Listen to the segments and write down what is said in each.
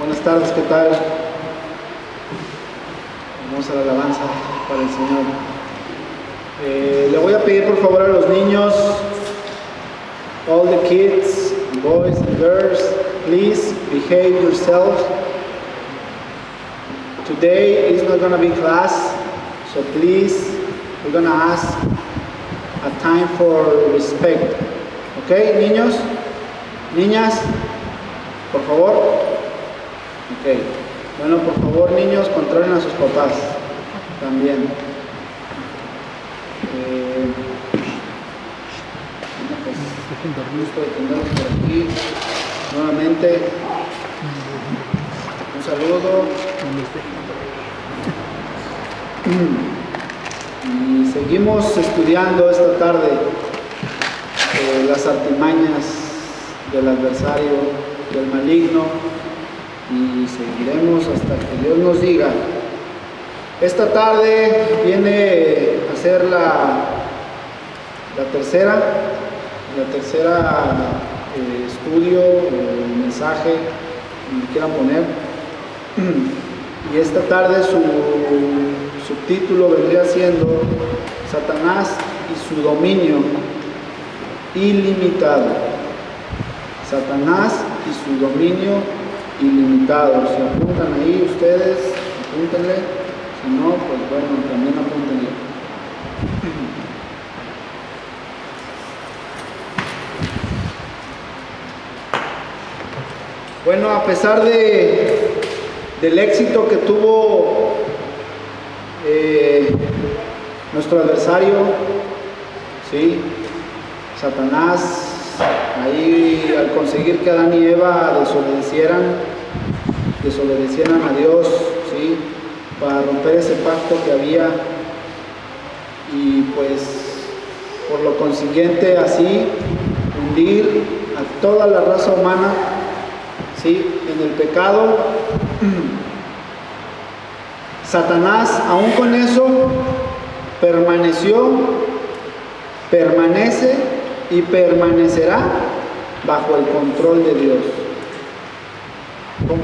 Buenas tardes, ¿qué tal? Vamos a la alabanza para el Señor. Le voy a pedir por favor a los niños, all the kids, boys and girls, please behave yourselves. Today is not going to be class, so please, we're going to ask a time for respect. ¿Ok, niños? Niñas, por favor. Ok. Bueno, por favor, niños, controlen a sus papás también. Bueno, pues, gusto de tenerlos por aquí nuevamente. Un saludo. Y seguimos estudiando esta tarde las artimañas del adversario, del maligno, y seguiremos hasta que Dios nos diga. Esta tarde viene a ser la tercera estudio, mensaje, como quieran poner. Y esta tarde su subtítulo vendría siendo Satanás y su dominio ilimitado. Satanás y su dominio ilimitado. Si apuntan ahí ustedes, apúntenle. Si no, pues bueno, también apúntenle. Bueno, a pesar del éxito que tuvo nuestro adversario, ¿sí? Satanás, ahí al conseguir que Adán y Eva desobedecieran a Dios, ¿sí? Para romper ese pacto que había, y pues por lo consiguiente así hundir a toda la raza humana, ¿sí? En el pecado. Satanás, aún con eso, permanece y permanecerá bajo el control de Dios. ¿Cómo?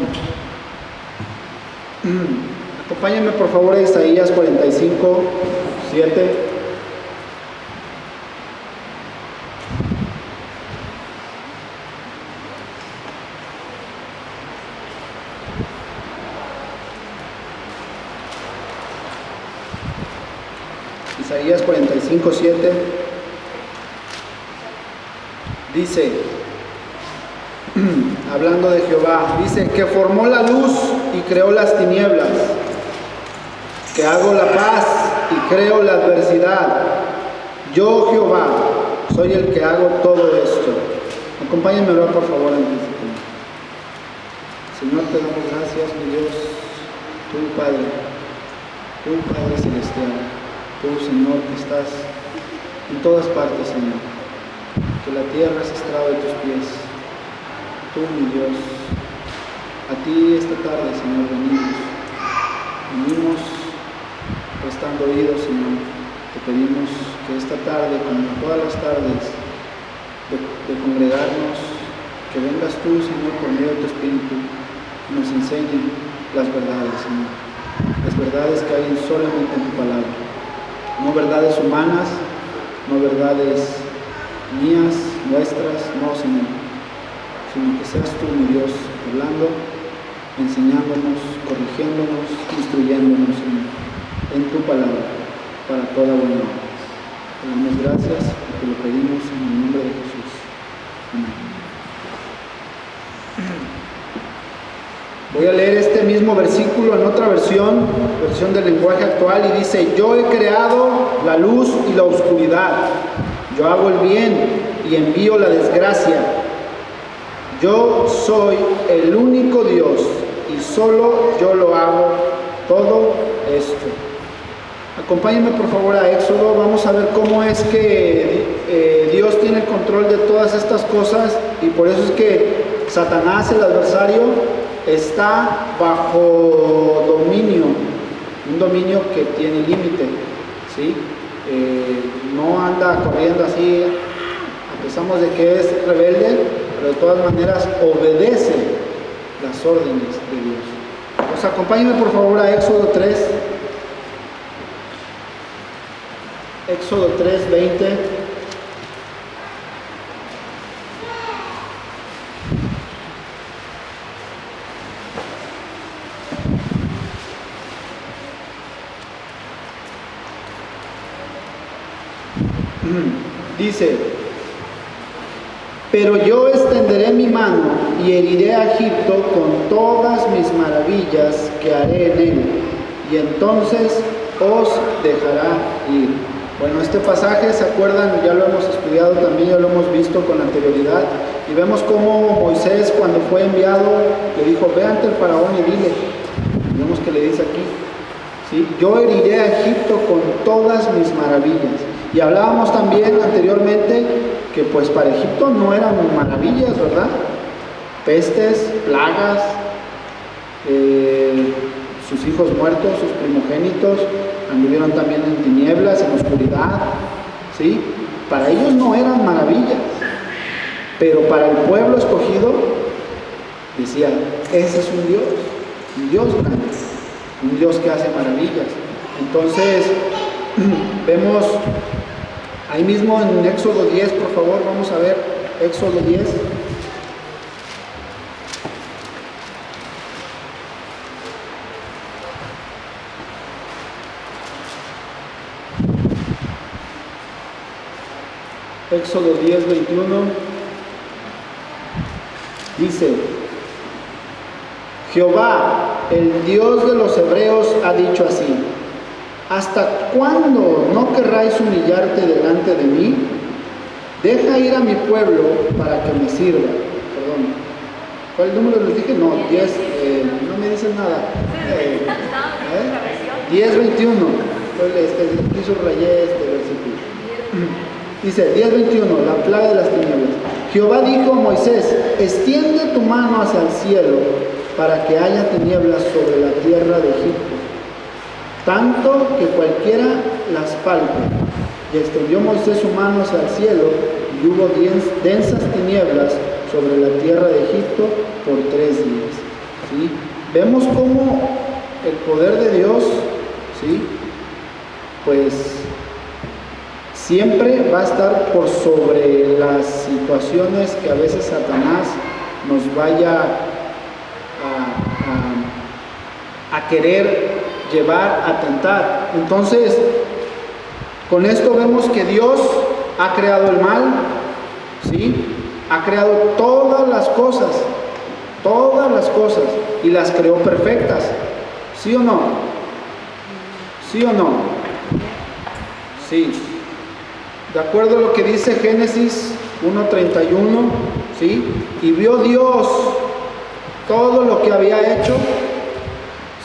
Acompáñenme por favor a Isaías 45, 7. Isaías 45, 7. Dice, hablando de Jehová, dice que formó la luz y creó las tinieblas, que hago la paz y creo la adversidad. Yo, Jehová, soy el que hago todo esto. Acompáñenme a orar por favor antes de que... Señor, te damos gracias, mi Dios, tú Padre celestial, tú Señor que estás en todas partes, Señor. Que la tierra es estrado de tus pies. Tú, mi Dios, a ti esta tarde, Señor, venimos prestando oídos, Señor. Te pedimos que esta tarde, como todas las tardes de congregarnos, que vengas tú, Señor, por medio de tu Espíritu, y nos enseñe las verdades, Señor. Las verdades que hay solamente en tu palabra. No verdades humanas, no verdades mías, nuestras, no, Señor, sino que seas tú, mi Dios, hablando, enseñándonos, corrigiéndonos, instruyéndonos, Señor, en tu palabra, para toda buena obra. Te damos gracias y te lo pedimos en el nombre de Jesús. Amén. Voy a leer este mismo versículo en otra versión del lenguaje actual, y dice: yo he creado la luz y la oscuridad. Yo hago el bien y envío la desgracia. Yo soy el único Dios y solo yo lo hago todo esto. Acompáñenme por favor a Éxodo. Vamos a ver cómo es que Dios tiene el control de todas estas cosas, y por eso es que Satanás, el adversario, está bajo dominio, un dominio que tiene límite, ¿sí? No anda corriendo así, a pesar de que es rebelde, pero de todas maneras obedece las órdenes de Dios. Pues acompáñenme por favor a Éxodo 3. Éxodo 3, 20. Dice: pero yo extenderé mi mano y heriré a Egipto con todas mis maravillas que haré en él, y entonces os dejará ir. Bueno, este pasaje, ¿se acuerdan? Ya lo hemos estudiado también, ya lo hemos visto con anterioridad, y vemos cómo Moisés, cuando fue enviado, le dijo: ve ante el faraón y dile. Vemos que le dice aquí, ¿sí? Yo heriré a Egipto con todas mis maravillas. Y hablábamos también anteriormente que pues para Egipto no eran maravillas, ¿verdad? Pestes, plagas, sus hijos muertos, sus primogénitos, anduvieron también en tinieblas, en oscuridad, ¿sí? Para ellos no eran maravillas, pero para el pueblo escogido decía: ese es un Dios grande, un Dios que hace maravillas. Entonces vemos ahí mismo en Éxodo 10, por favor, vamos a ver Éxodo 10. Éxodo 10, 21. Dice: Jehová, el Dios de los hebreos, ha dicho así: ¿hasta cuándo no querráis humillarte delante de mí? Deja ir a mi pueblo para que me sirva. Perdón, ¿cuál número les dije? No, 10, no me dicen nada. 10, 21. Es que aquí subrayé este versículo. Dice 10, 21, la plaga de las tinieblas. Jehová dijo a Moisés: extiende tu mano hacia el cielo para que haya tinieblas sobre la tierra de Egipto, tanto que cualquiera las palpe. Y extendió Moisés su mano hacia el cielo, y hubo densas tinieblas sobre la tierra de Egipto por 3 días. ¿Sí? Vemos cómo el poder de Dios, ¿sí?, pues siempre va a estar por sobre las situaciones que a veces Satanás nos vaya a querer llevar a tentar. Entonces, con esto vemos que Dios ha creado el mal, ¿sí? Ha creado todas las cosas, y las creó perfectas. ¿Sí o no? ¿Sí o no? Sí. De acuerdo a lo que dice Génesis 1:31, ¿sí? Y vio Dios todo lo que había hecho,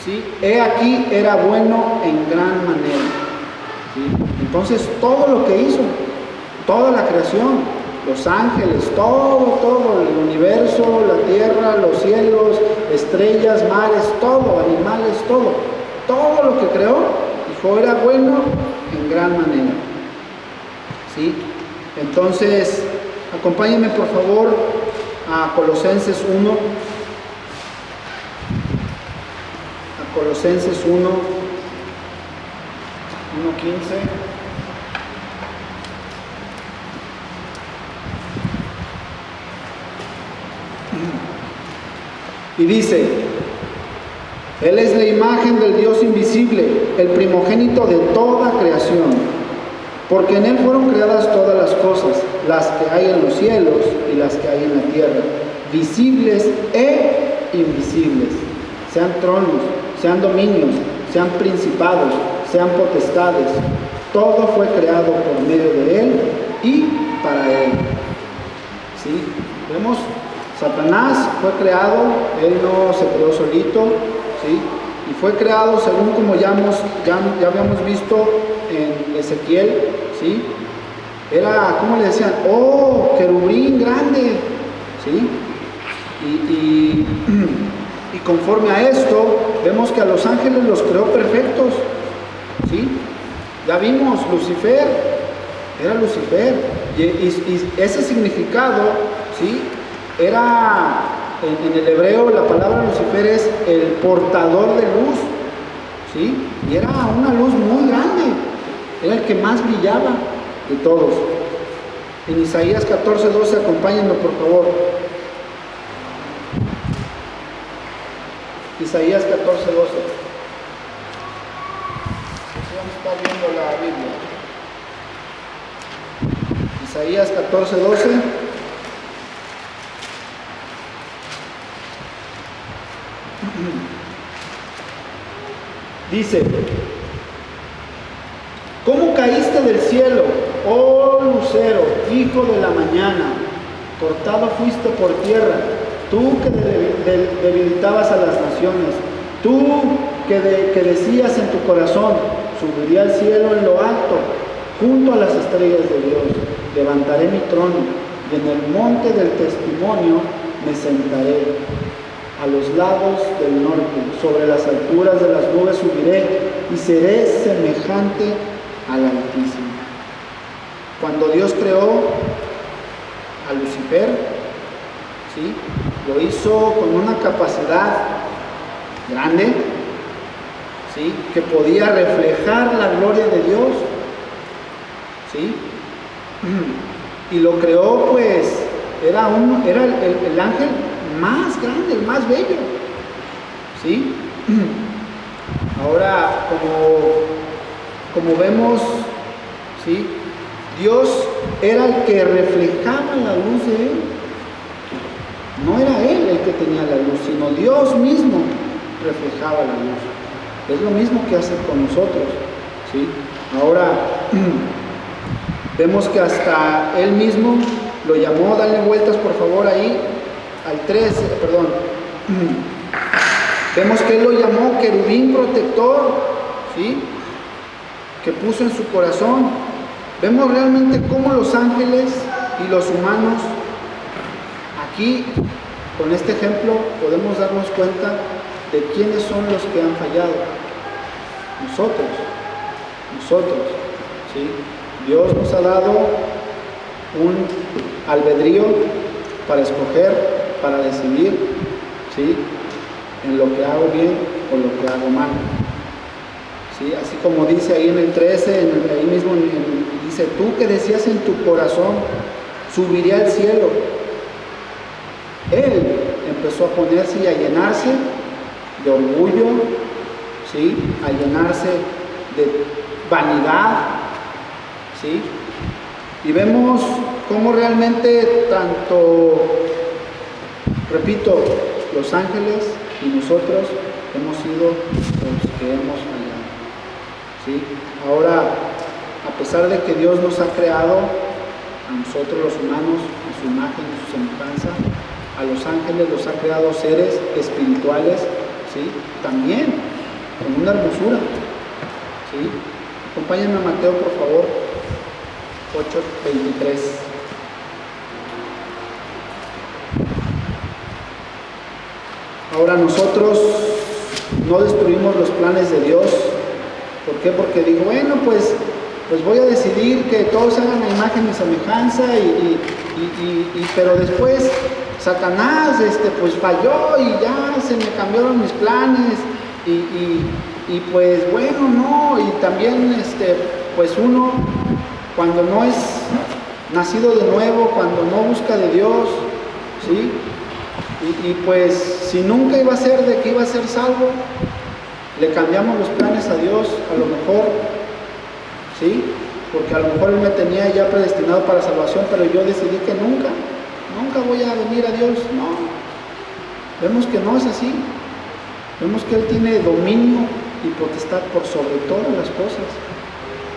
¿sí? He aquí era bueno en gran manera, ¿sí? Entonces todo lo que hizo, toda la creación, los ángeles, todo, el universo, la tierra, los cielos, estrellas, mares, todo, animales, todo lo que creó, dijo era bueno en gran manera, ¿sí? Entonces, acompáñenme por favor a Colosenses 1. A Colosenses 1, 1:15. Y dice: Él es la imagen del Dios invisible, el primogénito de toda creación, porque en Él fueron creadas todas las cosas, las que hay en los cielos y las que hay en la tierra, visibles e invisibles, sean tronos, sean dominios, sean principados, sean potestades. Todo fue creado por medio de Él y para Él. ¿Sí? Vemos, Satanás fue creado, él no se creó solito, ¿sí? Y fue creado según como ya habíamos visto en Ezequiel, ¿sí? Era, ¿cómo le decían? ¡Oh, querubín grande! ¿Sí? Y conforme a esto, vemos que a los ángeles los creó perfectos, ¿sí? Ya vimos, Lucifer, era Lucifer, y ese significado, ¿sí?, era en el hebreo la palabra Lucifer es el portador de luz, ¿sí? Y era una luz muy grande, era el que más brillaba de todos. En Isaías 14:12, acompáñenme por favor. Isaías 14:12. Vamos a estar viendo la Biblia. Isaías 14:12. Dice: ¿cómo caíste del cielo, oh lucero, hijo de la mañana? Cortado fuiste por tierra, tú que debilitabas a las naciones, tú que decías en tu corazón: subiré al cielo en lo alto, junto a las estrellas de Dios, levantaré mi trono, y en el monte del testimonio me sentaré. A los lados del norte, sobre las alturas de las nubes subiré, y seré semejante al Altísimo. Cuando Dios creó a Lucifer, ¿sí?, lo hizo con una capacidad grande, ¿sí?, que podía reflejar la gloria de Dios, ¿sí? Y lo creó, pues, era el ángel más grande, el más bello, ¿sí? Ahora, como vemos, ¿sí?, Dios era el que reflejaba la luz de él. No era él el que tenía la luz, sino Dios mismo reflejaba la luz. Es lo mismo que hace con nosotros, ¿sí? Ahora, vemos que hasta él mismo lo llamó. Dale vueltas por favor ahí al 13, perdón. Vemos que él lo llamó querubín protector, ¿sí?, que puso en su corazón. Vemos realmente cómo los ángeles y los humanos, aquí con este ejemplo podemos darnos cuenta de quiénes son los que han fallado. Nosotros, ¿sí? Dios nos ha dado un albedrío para escoger, para decidir, ¿sí?, en lo que hago bien o lo que hago mal, ¿sí? Así como dice ahí en el 13, ahí mismo dice: tú que decías en tu corazón, subiré al cielo. Él empezó a ponerse y a llenarse de orgullo, ¿sí?, a llenarse de vanidad, ¿sí? Y vemos cómo realmente tanto, repito, los ángeles y nosotros hemos sido los que hemos fallado, ¿sí? Ahora, a pesar de que Dios nos ha creado a nosotros los humanos a su imagen y su semejanza, a los ángeles los ha creado seres espirituales, ¿sí?, también con una hermosura, ¿sí? Acompáñenme a Mateo, por favor, 8:23. Ahora, nosotros no destruimos los planes de Dios. ¿Por qué? Porque digo, bueno, pues voy a decidir que todos hagan la imagen y semejanza, pero después Satanás pues falló y ya se me cambiaron mis planes y pues bueno, no. Y también pues uno, cuando no es nacido de nuevo, cuando no busca de Dios, ¿sí?, y pues si nunca iba a ser de que iba a ser salvo, le cambiamos los planes a Dios, a lo mejor, ¿sí?, porque a lo mejor Él me tenía ya predestinado para salvación, pero yo decidí que nunca voy a venir a Dios. No, vemos que no es así. Vemos que Él tiene dominio y potestad por sobre todas las cosas.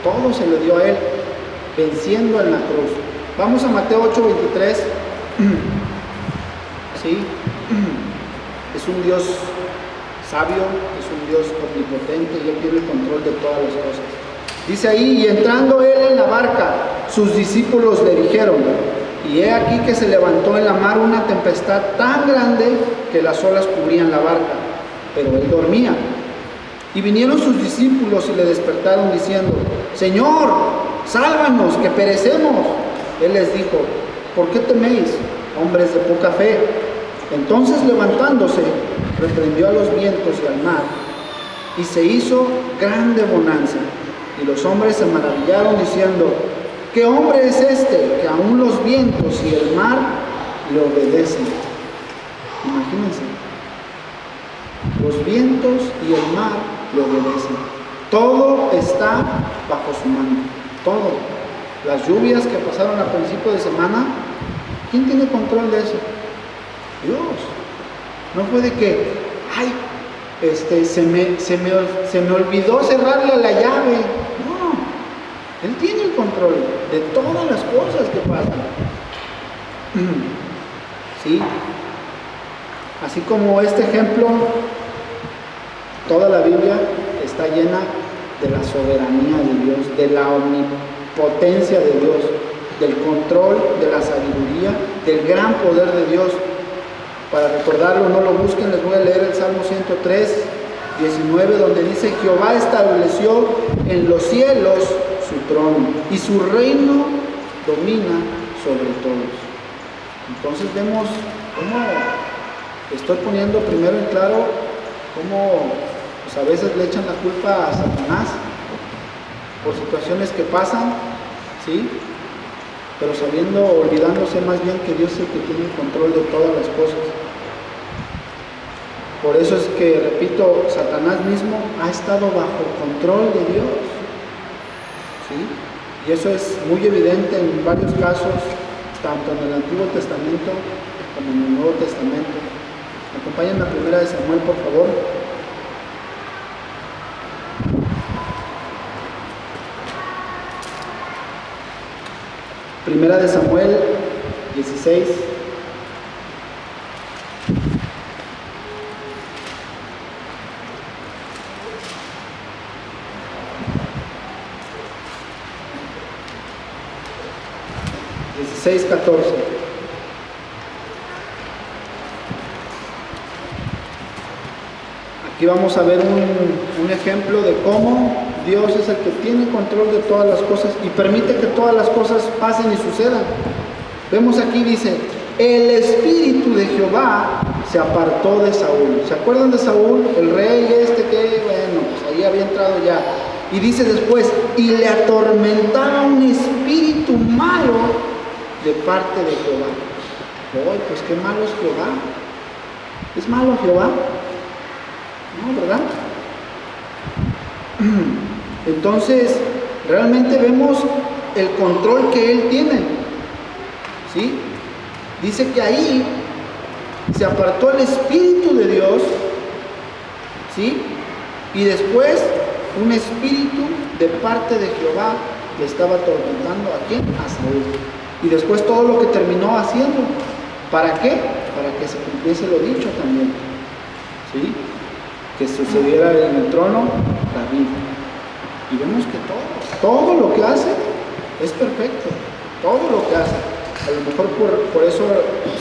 Todo se le dio a Él, venciendo en la cruz. Vamos a Mateo 8:23. ¿Sí? Es un Dios sabio, es un Dios omnipotente y Él tiene el control de todas las cosas. Dice ahí: y entrando Él en la barca, sus discípulos le dijeron, y he aquí que se levantó en la mar una tempestad tan grande que las olas cubrían la barca, pero Él dormía. Y vinieron sus discípulos y le despertaron diciendo: Señor, sálvanos, que perecemos. Él les dijo: ¿por qué teméis, hombres de poca fe? Entonces levantándose, reprendió a los vientos y al mar, y se hizo grande bonanza. Y los hombres se maravillaron diciendo: ¿qué hombre es este que aún los vientos y el mar le obedecen? Imagínense, los vientos y el mar le obedecen. Todo está bajo su mano, todo. Las lluvias que pasaron a principio de semana, ¿quién tiene control de eso? Dios. No fue de que, ay, se me olvidó cerrarle la llave. No, Él tiene el control de todas las cosas que pasan. ¿Sí? Así como este ejemplo, toda la Biblia está llena de la soberanía de Dios, de la omnipotencia de Dios, del control, de la sabiduría, del gran poder de Dios. Para recordarlo, no lo busquen, les voy a leer el Salmo 103, 19, donde dice: Jehová estableció en los cielos su trono y su reino domina sobre todos. Entonces vemos cómo estoy poniendo primero en claro cómo pues, a veces le echan la culpa a Satanás por situaciones que pasan, ¿sí? Pero olvidándose más bien que Dios es el que tiene el control de todas las cosas. Por eso es que, repito, Satanás mismo ha estado bajo control de Dios, ¿sí? Y eso es muy evidente en varios casos, tanto en el Antiguo Testamento como en el Nuevo Testamento. Acompáñenme a Primera de Samuel, por favor. Primera de Samuel 16. (16, 14). Aquí vamos a ver un ejemplo de cómo Dios es el que tiene control de todas las cosas y permite que todas las cosas pasen y sucedan. Vemos aquí, dice: el espíritu de Jehová se apartó de Saúl. ¿Se acuerdan de Saúl? El rey que, bueno, pues ahí había entrado ya. Y dice después: y le atormentaba un espíritu malo de parte de Jehová. ¡Ay, pues qué malo es Jehová! ¿Es malo Jehová? No, ¿verdad? Entonces, realmente vemos el control que Él tiene, ¿sí? Dice que ahí se apartó el Espíritu de Dios, ¿sí? Y después un espíritu de parte de Jehová le estaba atormentando ¿a quién? A Saúl. Y después todo lo que terminó haciendo, ¿para qué? Para que se cumpliese lo dicho también, ¿sí? Que sucediera en el trono David. Y vemos que todo lo que hace es perfecto, todo lo que hace. A lo mejor por eso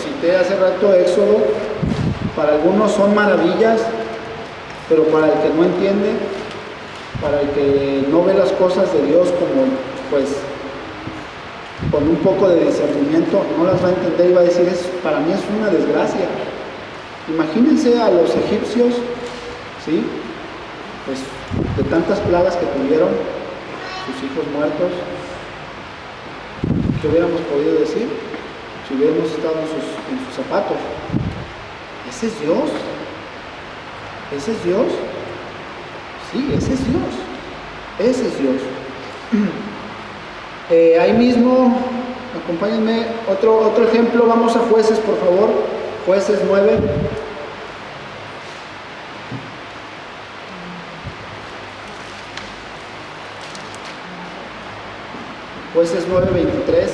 cité hace rato Éxodo, para algunos son maravillas, pero para el que no entiende, para el que no ve las cosas de Dios como, pues, con un poco de discernimiento, no las va a entender y va a decir: para mí es una desgracia. Imagínense a los egipcios, ¿sí? Pues de tantas plagas que tuvieron, sus hijos muertos. ¿Qué hubiéramos podido decir si hubiéramos estado en sus zapatos? ¿Ese es Dios? ¿Ese es Dios? Sí, ese es Dios. Ese es Dios. Ahí mismo, acompáñenme, otro ejemplo. Vamos a Jueces, por favor. Jueces 9. Jueces 9:23.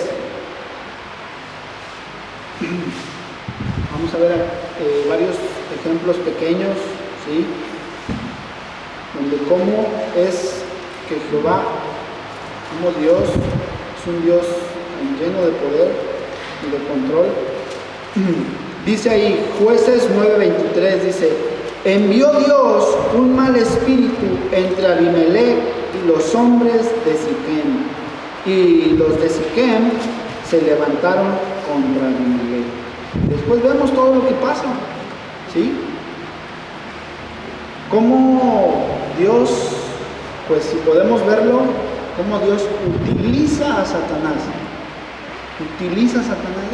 Vamos a ver varios ejemplos pequeños, ¿sí? Donde cómo es que Jehová, como Dios, es un Dios lleno de poder y de control. Dice ahí, Jueces 9:23, dice: envió Dios un mal espíritu entre Abimelech y los hombres de Siquem, y los de Siquem se levantaron contra Abimelech. después vemos todo lo que pasa, ¿sí? Cómo Dios, pues si podemos verlo, cómo Dios utiliza a Satanás. Utiliza a Satanás.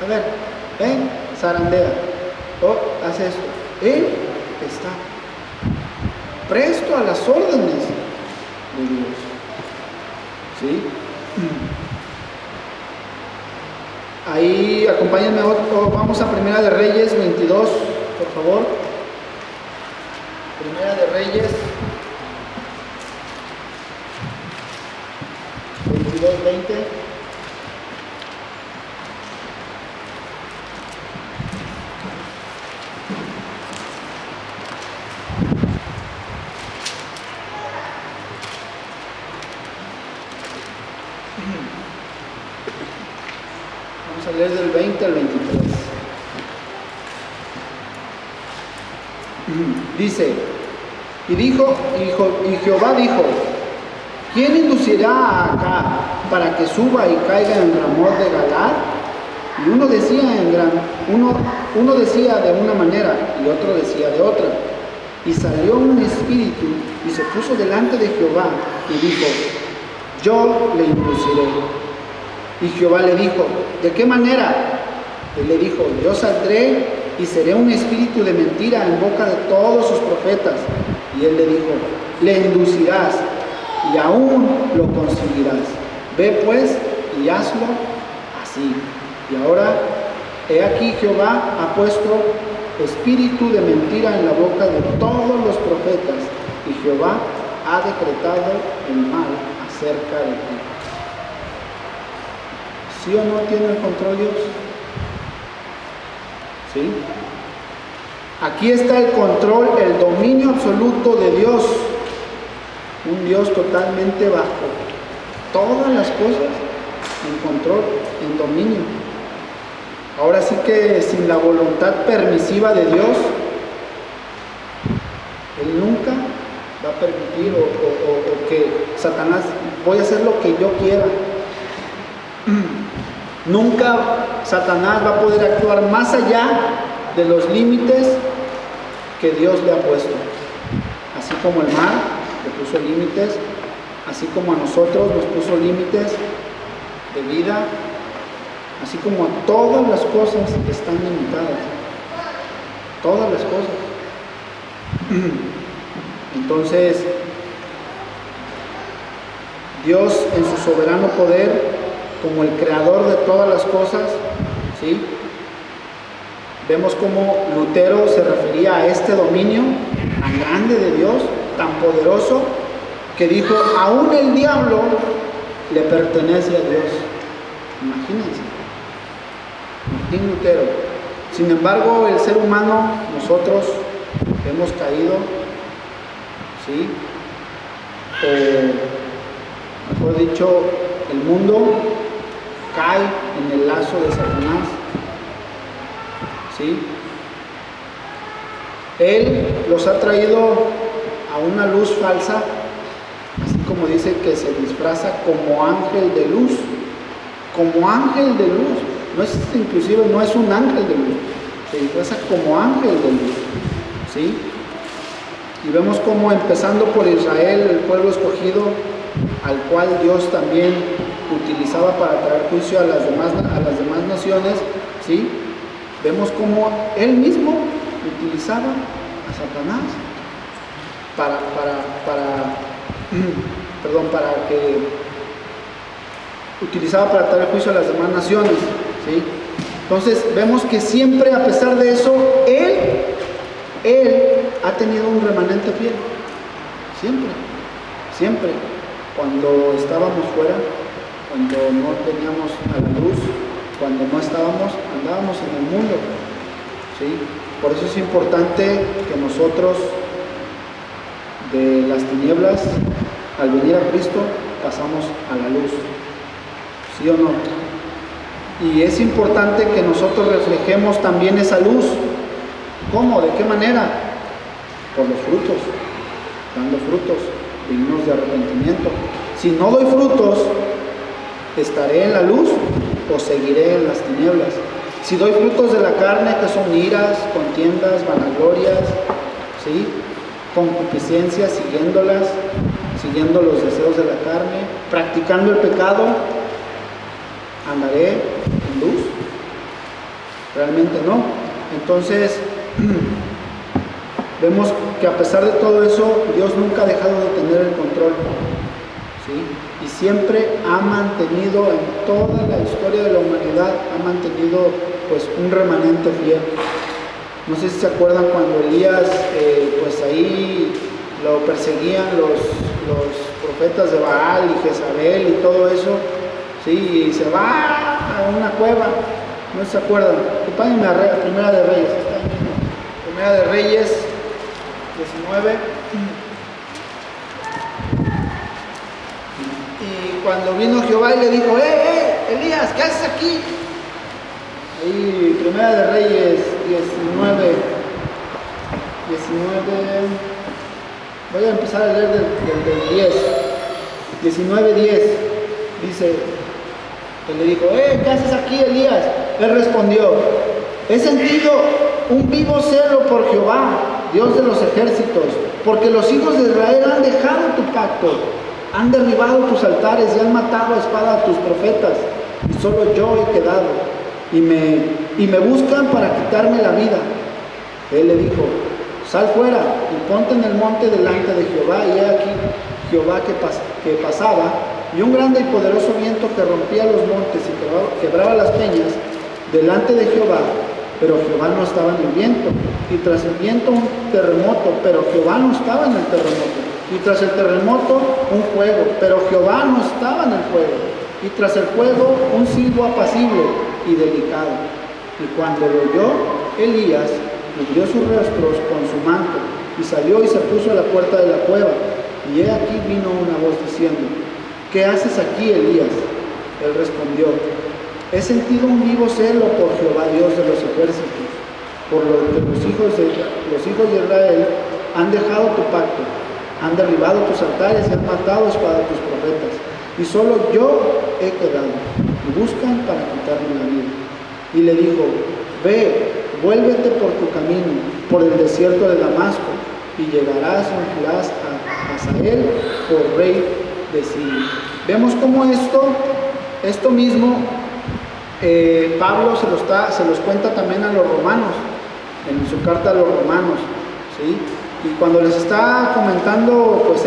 A ver, ven, zarandea. Oh, hace esto. Él está presto a las órdenes de Dios. ¿Sí? Ahí, acompáñenme, vamos a Primera de Reyes 22, por favor. Primera de Reyes 22, 20. Vamos a leer del 20 al 23. Dice, y Jehová dijo, ¿quién inducirá a Acab para que suba y caiga en Ramot de Galaad? Y uno decía de una manera y otro decía de otra. Y salió un espíritu y se puso delante de Jehová y dijo, yo le induciré. Y Jehová le dijo, ¿de qué manera? Él le dijo, yo saldré y seré un espíritu de mentira en boca de todos sus profetas. Y él le dijo, le inducirás y aún lo conseguirás. Ve pues y hazlo así. Y ahora, he aquí Jehová ha puesto espíritu de mentira en la boca de todos los profetas, y Jehová ha decretado el mal acerca de ti. ¿Sí o no tiene el control Dios? ¿Sí? Aquí está el control, el dominio absoluto de Dios. Un Dios totalmente bajo todas las cosas, en control, en dominio. Ahora sí que sin la voluntad permisiva de Dios, Él nunca va a permitir o que Satanás, voy a hacer lo que yo quiera. Nunca Satanás va a poder actuar más allá de los límites que Dios le ha puesto. Así como el mar le puso límites, así como a nosotros nos puso límites de vida, así como a todas las cosas están limitadas. Todas las cosas. Entonces, Dios en su soberano poder, como el creador de todas las cosas, ¿sí? Vemos cómo Lutero se refería a este dominio tan grande de Dios, tan poderoso, que dijo, aún el diablo le pertenece a Dios. Imagínense. Martín Lutero. Sin embargo, el ser humano, nosotros hemos caído, ¿sí? Mejor dicho, el mundo cae en el lazo de Satanás, ¿sí? Él los ha traído a una luz falsa, así como dice que se disfraza como ángel de luz, como ángel de luz. No es, inclusive no es un ángel de luz, se disfraza como ángel de luz, ¿sí? Y vemos como empezando por Israel, el pueblo escogido, al cual Dios también utilizaba para traer juicio a las demás naciones, ¿sí? Vemos como Él mismo utilizaba a Satanás utilizaba para traer juicio a las demás naciones, ¿sí? Entonces vemos que siempre, a pesar de eso, Él ha tenido un remanente fiel, siempre. Cuando estábamos fuera, cuando no teníamos a la luz, cuando no andábamos en el mundo, ¿sí? Por eso es importante que nosotros de las tinieblas, al venir a Cristo, pasamos a la luz, ¿sí o no? Y es importante que nosotros reflejemos también esa luz. ¿Cómo? ¿De qué manera? Por los frutos, dando frutos dignos de arrepentimiento. Si no doy frutos, ¿estaré en la luz o seguiré en las tinieblas? Si doy frutos de la carne, que son iras, contiendas, vanaglorias, ¿sí? Concupiscencias, siguiendo los deseos de la carne, practicando el pecado, ¿andaré en luz? Realmente no. Entonces, vemos que a pesar de todo eso, Dios nunca ha dejado de tener el control, ¿sí? Y siempre ha mantenido, en toda la historia de la humanidad, ha mantenido pues un remanente fiel. No sé si se acuerdan cuando Elías, pues ahí lo perseguían los profetas de Baal y Jezabel y todo eso, ¿sí? Y se va a una cueva. ¿No se acuerdan? Acompáñenme a Primera de Reyes. Está ahí mismo. Primera de Reyes 19. Y cuando vino Jehová y le dijo, Elías, ¿qué haces aquí? Ahí, Primera de Reyes 19. Voy a empezar a leer del 10. 19:10. Dice, él le dijo, ¿qué haces aquí, Elías? Él respondió, he sentido un vivo celo por Jehová, Dios de los ejércitos, porque los hijos de Israel han dejado tu pacto, han derribado tus altares y han matado a espada a tus profetas, y solo yo he quedado, y me buscan para quitarme la vida. Él le dijo, sal fuera y ponte en el monte delante de Jehová. Y he aquí Jehová que pasaba, y un grande y poderoso viento que rompía los montes y quebraba las peñas delante de Jehová, pero Jehová no estaba en el viento, y tras el viento un terremoto, pero Jehová no estaba en el terremoto, y tras el terremoto un fuego, pero Jehová no estaba en el fuego, y tras el fuego un silbo apacible y delicado. Y cuando lo oyó, Elías cubrió sus rostros con su manto, y salió y se puso a la puerta de la cueva, y he aquí vino una voz diciendo, ¿qué haces aquí, Elías? Él respondió, he sentido un vivo celo por Jehová, Dios de los ejércitos, por lo que los hijos de Israel han dejado tu pacto, han derribado tus altares y han matado a espada a tus profetas, y solo yo he quedado, y buscan para quitarme la vida. Y le dijo, ve, vuélvete por tu camino, por el desierto de Damasco, y llegarás y ungirás a Hazael por rey de Siria. Vemos cómo esto mismo Pablo se los cuenta también a los romanos, en su carta a los romanos, ¿sí? Y cuando les está comentando pues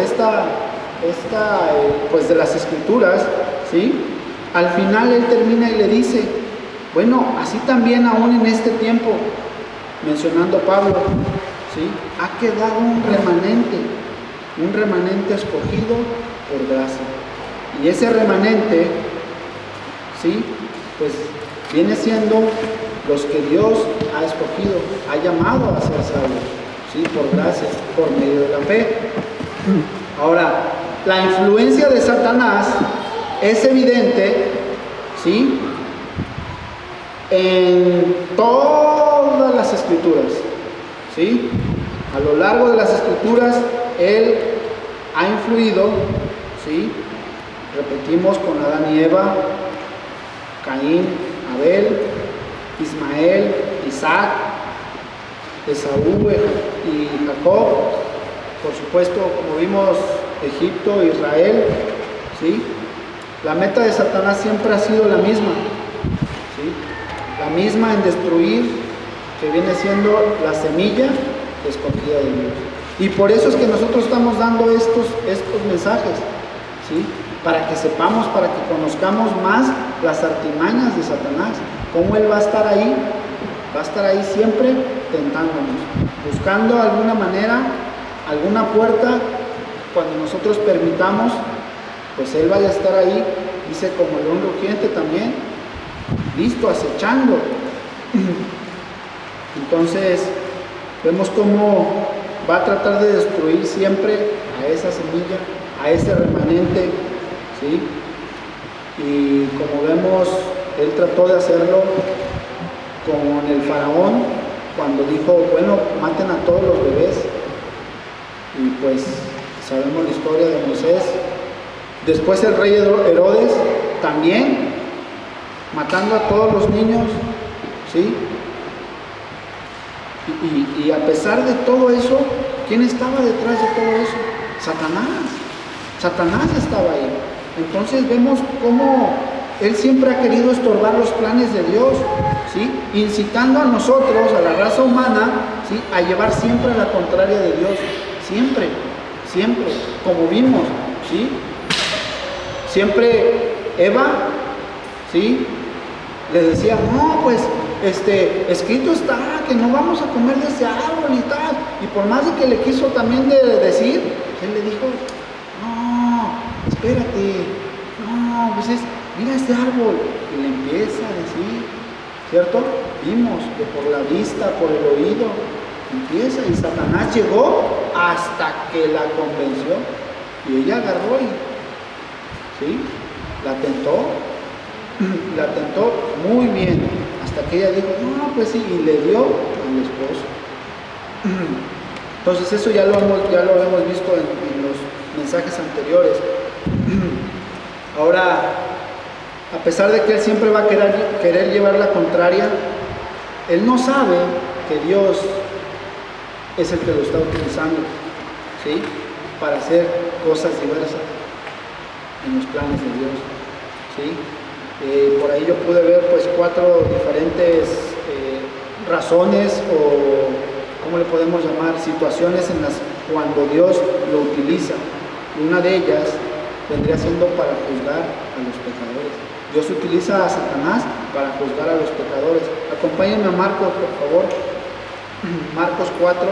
pues de las escrituras, ¿sí? Al final él termina y le dice, bueno, así también aún en este tiempo, mencionando Pablo, ¿sí? Ha quedado un remanente escogido por gracia. Y ese remanente, ¿sí? Pues viene siendo los que Dios ha escogido, ha llamado a ser salvos, ¿sí? Por gracia, por medio de la fe. Ahora, la influencia de Satanás es evidente, ¿sí? En todas las escrituras, ¿sí? A lo largo de las escrituras, él ha influido, ¿sí? Repetimos, con Adán y Eva, Caín, Abel, Ismael, Isaac, Esaú y Jacob, por supuesto, como vimos, Egipto, Israel, ¿sí? La meta de Satanás siempre ha sido la misma, ¿sí? La misma en destruir, que viene siendo la semilla escogida de Dios. Y por eso es que nosotros estamos dando estos mensajes, ¿sí? Para que sepamos, para que conozcamos más las artimañas de Satanás, cómo él va a estar ahí siempre tentándonos, buscando alguna manera, alguna puerta, cuando nosotros permitamos, pues él vaya a estar ahí, dice, como león rugiente también, listo, acechando. Entonces, vemos cómo va a tratar de destruir siempre a esa semilla, a ese remanente, ¿sí? Y como vemos, él trató de hacerlo con el faraón, cuando dijo, bueno, maten a todos los bebés. Y pues sabemos la historia de Moisés. Después el rey Herodes también, matando a todos los niños, ¿sí? Y a pesar de todo eso, ¿quién estaba detrás de todo eso? Satanás. Satanás estaba ahí. Entonces vemos cómo él siempre ha querido estorbar los planes de Dios, ¿sí? Incitando a nosotros, a la raza humana, ¿sí? A llevar siempre a la contraria de Dios. Siempre, siempre, como vimos, ¿sí? Siempre Eva, ¿sí? Le decía, no, pues, escrito está que no vamos a comer de ese árbol y tal. Y por más de que le quiso también decir, él le dijo, no, espérate, no, pues mira este árbol. Y le empieza a decir, ¿cierto? Vimos que por la vista, por el oído, empieza, y Satanás llegó hasta que la convenció. Y ella agarró y, ¿sí? La tentó muy bien, hasta que ella dijo, no, pues sí, y le dio al esposo. Entonces eso ya lo hemos visto en los mensajes anteriores. Ahora, a pesar de que él siempre va a querer llevar la contraria, él no sabe que Dios es el que lo está utilizando, ¿sí? Para hacer cosas diversas en los planes de Dios, ¿sí? Por ahí yo pude ver pues 4 diferentes razones, o ¿cómo le podemos llamar? Situaciones en las cuando Dios lo utiliza. Una de ellas vendría siendo para juzgar a los pecadores. Dios utiliza a Satanás para juzgar a los pecadores. Acompáñenme a Marcos, por favor. Marcos 4.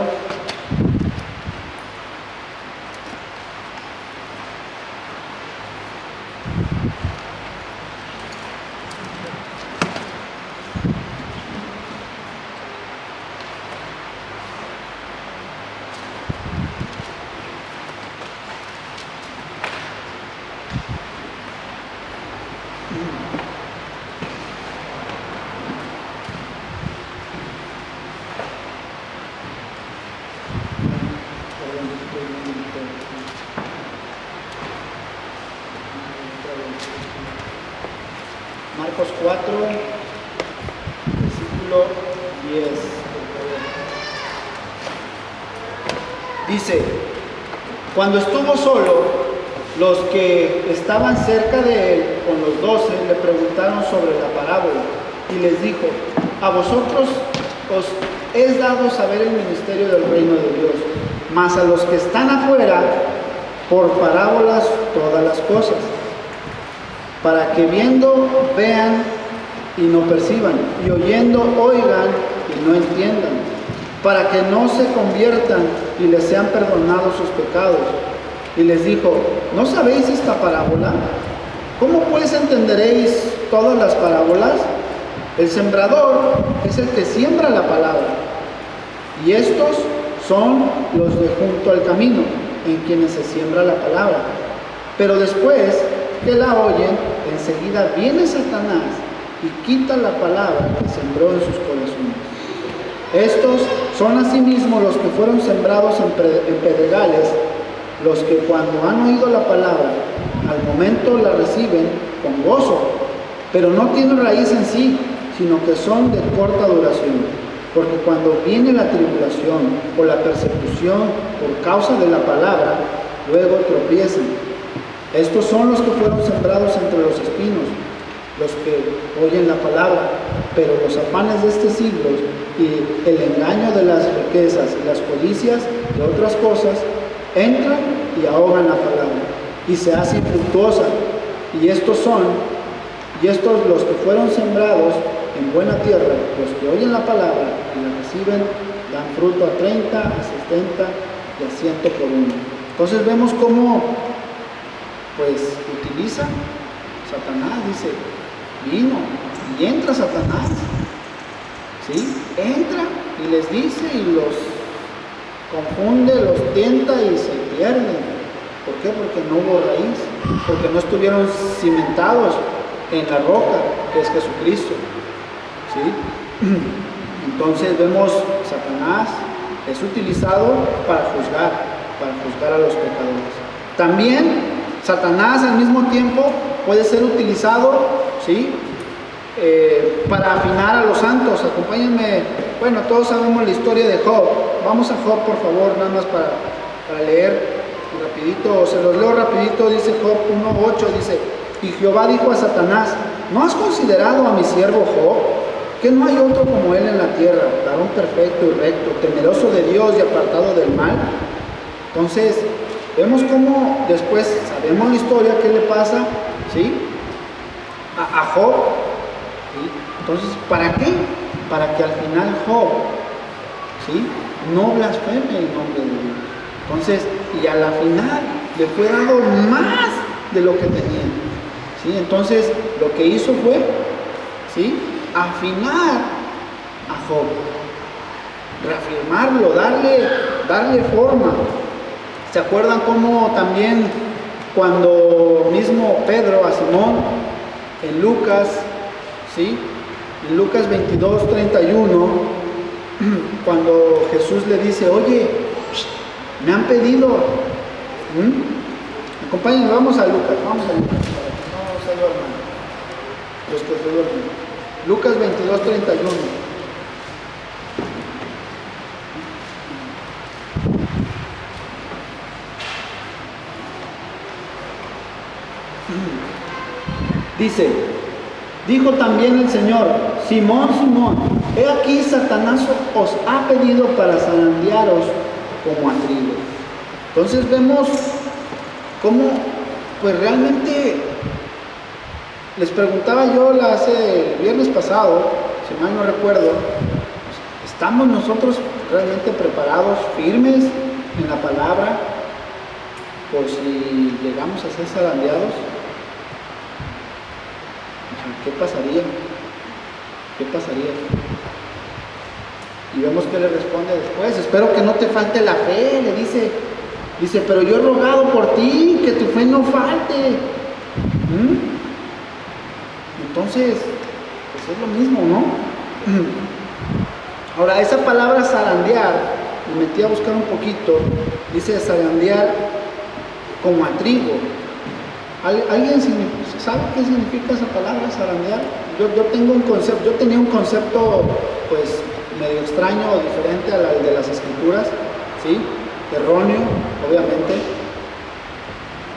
Marcos 4, versículo 10. Dice, cuando estuvo solo, los que estaban cerca de él con los 12 le preguntaron sobre la parábola y les dijo, a vosotros os es dado saber el ministerio del reino de Dios, mas a los que están afuera, por parábolas todas las cosas, para que viendo vean y no perciban, y oyendo oigan y no entiendan, para que no se conviertan y les sean perdonados sus pecados. Y les dijo, ¿no sabéis esta parábola? ¿Cómo pues entenderéis todas las parábolas? El sembrador es el que siembra la palabra, y estos son los de junto al camino, en quienes se siembra la palabra. Pero después que la oyen, enseguida viene Satanás y quita la palabra que sembró en sus corazones. Estos son asimismo los que fueron sembrados en pedregales, los que cuando han oído la palabra, al momento la reciben con gozo, pero no tienen raíz en sí, sino que son de corta duración. Porque cuando viene la tribulación o la persecución por causa de la palabra, luego tropiezan. Estos son los que fueron sembrados entre los espinos, los que oyen la palabra, pero los afanes de este siglo y el engaño de las riquezas y las codicias de otras cosas entran y ahogan la palabra y se hace infructuosa. Y estos los que fueron sembrados en buena tierra, los que oyen la palabra y la reciben, dan fruto a 30, a 70 y a 100 por uno. Entonces vemos cómo pues utiliza Satanás, dice, vino y entra Satanás, ¿sí? Entra y les dice y los confunde, los tienta y se pierden. ¿Por qué? Porque no hubo raíz, porque no estuvieron cimentados en la roca que es Jesucristo, ¿sí? Entonces vemos Satanás es utilizado para juzgar a los pecadores. También Satanás al mismo tiempo puede ser utilizado, ¿sí? para afinar a los santos. Acompáñenme, bueno, todos sabemos la historia de Job. Vamos a Job, por favor, nada más para leer rapidito, se los leo rapidito. Dice Job 1:8, dice: y Jehová dijo a Satanás: ¿no has considerado a mi siervo Job? Que no hay otro como él en la tierra, varón perfecto y recto, temeroso de Dios y apartado del mal. Entonces, vemos cómo después sabemos la historia, qué le pasa, ¿sí?, a Job. ¿Sí? Entonces, ¿para qué? Para que al final Job, ¿sí?, no blasfeme el nombre de Dios. Entonces, y a la final le fue dado más de lo que tenía, ¿sí? Entonces, lo que hizo fue, ¿sí?, afinar a Job, reafirmarlo, darle forma. ¿Se acuerdan cómo también cuando mismo Pedro a Simón en Lucas, ¿sí?, en Lucas 22:31, cuando Jesús le dice: oye, me han pedido, acompáñenme, vamos a Lucas, para que no se duerman los que se duermen. Lucas 22:31. Dice: dijo también el Señor: Simón, Simón, he aquí Satanás os ha pedido para zarandearos como a trigo. Entonces vemos cómo, pues realmente, les preguntaba yo el viernes pasado, si mal no recuerdo, ¿estamos nosotros realmente preparados, firmes en la palabra, por si llegamos a ser zarandeados? ¿Qué pasaría? ¿Qué pasaría? Y vemos que le responde después: espero que no te falte la fe. Le dice, pero yo he rogado por ti, que tu fe no falte. Entonces, pues es lo mismo, ¿no? Ahora, esa palabra zarandear, me metí a buscar un poquito, dice zarandear como a trigo. ¿Alguien sabe qué significa esa palabra, zarandear? Yo tenía un concepto, pues, medio extraño o diferente al de las escrituras, ¿sí? Erróneo, obviamente.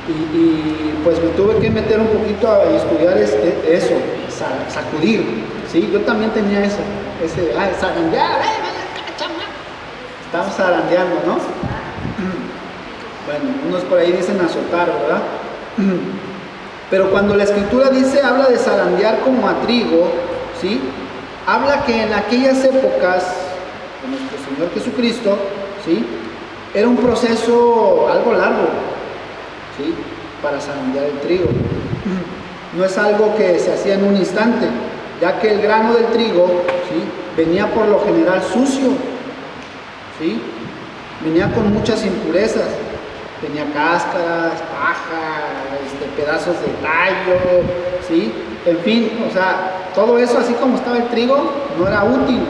Y pues me tuve que meter un poquito a estudiar eso, sacudir, ¿sí? Yo también tenía ese zarandear, estamos zarandeando, ¿no? Bueno, unos por ahí dicen azotar, ¿verdad? Pero cuando la escritura habla de zarandear como a trigo, ¿sí?, habla que en aquellas épocas de nuestro Señor Jesucristo, ¿sí?, era un proceso algo largo, ¿sí?, para zarandear el trigo. No es algo que se hacía en un instante, ya que el grano del trigo, ¿sí?, venía por lo general sucio, ¿sí?, venía con muchas impurezas. Tenía cáscaras, paja, pedazos de tallo, ¿sí? En fin, o sea, todo eso, así como estaba el trigo, no era útil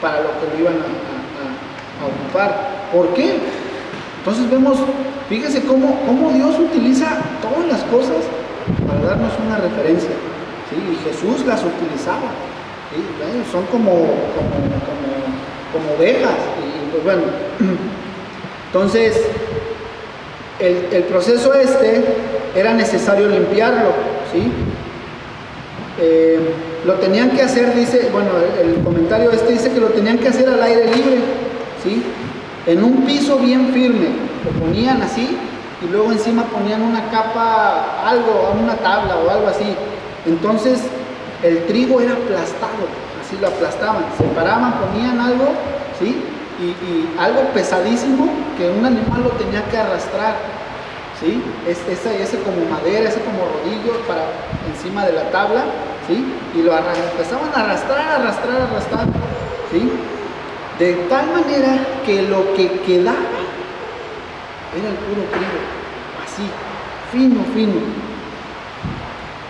para lo que lo iban a ocupar. ¿Por qué? Entonces vemos, fíjese cómo Dios utiliza todas las cosas para darnos una referencia, ¿sí? Y Jesús las utilizaba, ¿sí? Bueno, son como ovejas, y pues bueno, entonces el proceso era necesario limpiarlo, ¿sí? Lo tenían que hacer, dice, bueno, el comentario dice que lo tenían que hacer al aire libre, ¿sí?, en un piso bien firme. Lo ponían así y luego encima ponían una capa, una tabla o algo así. Entonces el trigo era aplastado, así lo aplastaban, separaban, ponían algo, ¿sí?, y algo pesadísimo que un animal lo tenía que arrastrar, ¿sí?, ese como madera, ese como rodillo para encima de la tabla, ¿sí?, y lo empezaban a arrastrar, ¿sí?, de tal manera que lo que quedaba era el puro trigo, así, fino.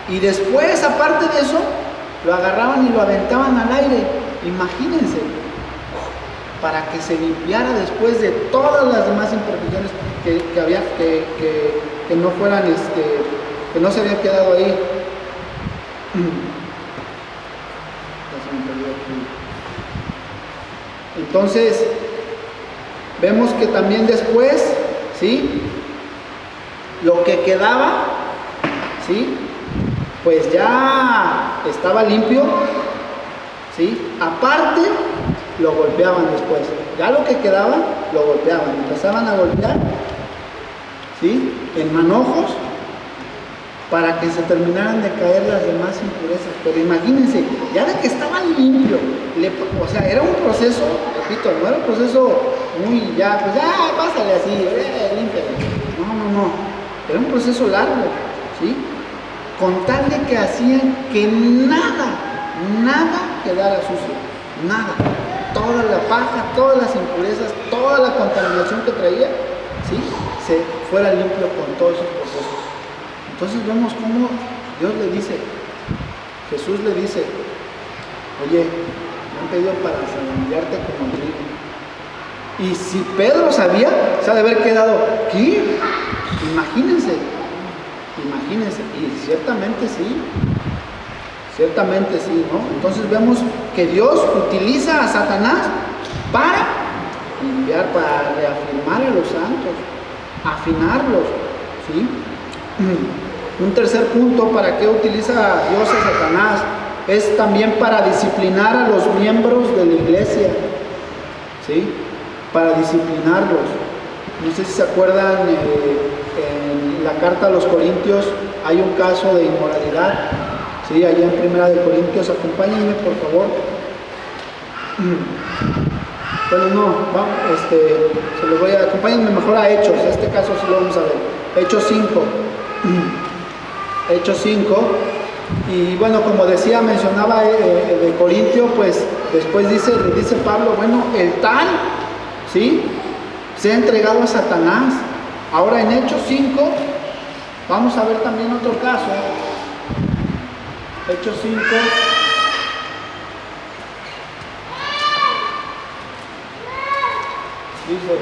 Y después, aparte de eso, lo agarraban y lo aventaban al aire. Imagínense, para que se limpiara después de todas las demás imperfecciones que había, que no fueran, que no se habían quedado ahí. Entonces, vemos que también después, ¿sí? Lo que quedaba, ¿sí? Pues ya estaba limpio, ¿sí? Aparte, lo golpeaban después. Ya lo que quedaba, lo golpeaban. Empezaban a golpear, ¿sí? En manojos, para que se terminaran de caer las demás impurezas. Pero imagínense, ya de que estaba limpio, o sea, era un proceso, repito, no era un proceso muy ya, pues ya, pásale así, límpiale. No, era un proceso largo, ¿sí? Con tal de que hacían que nada quedara sucio, nada. Toda la paja, todas las impurezas, toda la contaminación que traía, ¿sí? Se fuera limpio con todos esos procesos. Entonces vemos cómo Dios le dice, Jesús le dice, oye, me han pedido para zarandearte como el trigo. Y si Pedro sabía, se ha de haber quedado, ¿qué? Imagínense, y ciertamente sí, ¿no? Entonces vemos que Dios utiliza a Satanás para limpiar, para reafirmar a los santos, afinarlos, ¿sí? Un tercer punto, ¿para qué utiliza Dios a Satanás? Es también para disciplinar a los miembros de la iglesia, ¿sí? Para disciplinarlos. No sé si se acuerdan, en la carta a los Corintios hay un caso de inmoralidad, ¿sí? Allá en Primera de Corintios, acompáñenme por favor. Bueno, no, vamos, se lo voy a, acompáñenme mejor a Hechos, este caso sí lo vamos a ver. Hechos 5. Hechos 5. Y bueno, como decía, mencionaba de Corintio, pues después le dice Pablo, bueno, el tal, ¿sí? Se ha entregado a Satanás. Ahora en Hechos 5, vamos a ver también otro caso. Hechos 5. Dice,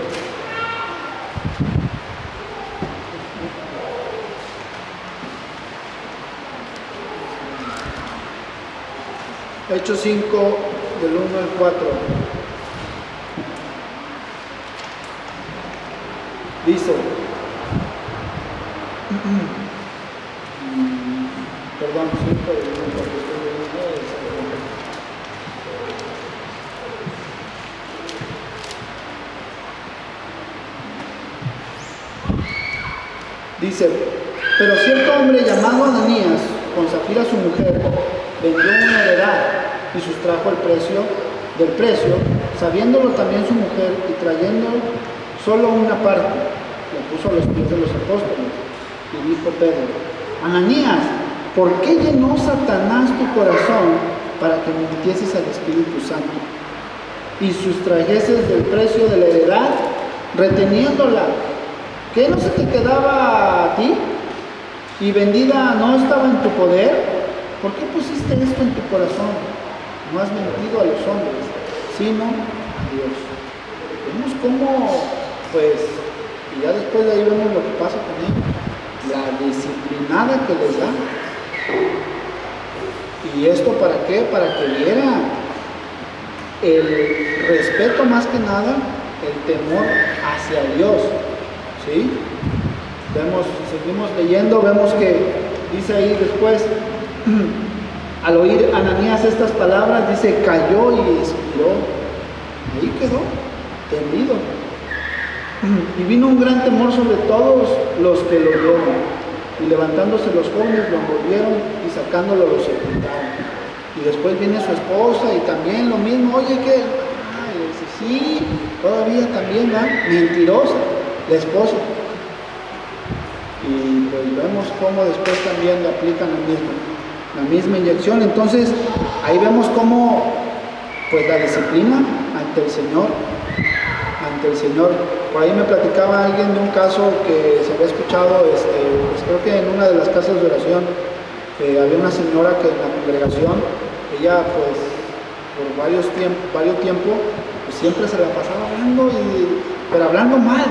Hechos 5, del 1 al 4. Dice, perdón, 5 del 1 al 4. Dice, pero cierto hombre llamado Ananías, con Zafira su mujer, vendió una heredad y sustrajo el precio del precio, sabiéndolo también su mujer y trayendo solo una parte, la puso a los pies de los apóstoles. Y dijo Pedro, Ananías, ¿por qué llenó Satanás tu corazón para que mintieses al Espíritu Santo y sustrajeses del precio de la heredad, reteniéndola? ¿Qué no se te quedaba a ti? ¿Y vendida no estaba en tu poder? ¿Por qué pusiste esto en tu corazón? No has mentido a los hombres, sino a Dios. Vemos cómo, pues, y ya después de ahí vemos lo que pasa con ellos, la disciplinada que les da. ¿Y esto para qué? Para que viera el respeto más que nada, el temor hacia Dios. ¿Sí? Seguimos leyendo, vemos que dice ahí después, al oír Ananías estas palabras, dice, cayó y expiró. Ahí quedó, tendido. Y vino un gran temor sobre todos los que lo vieron. Y levantándose los jóvenes lo envolvieron y sacándolo lo sepultaron. Y después viene su esposa y también lo mismo, oye, ¿qué? Y dice, sí, todavía también va, mentirosa la esposa. Y pues vemos cómo después también le aplican la misma inyección. Entonces ahí vemos cómo pues la disciplina ante el Señor. Por ahí me platicaba alguien de un caso que se había escuchado, pues creo que en una de las casas de oración había una señora que en la congregación, ella pues por varios tiempo pues siempre se la pasaba hablando, pero hablando mal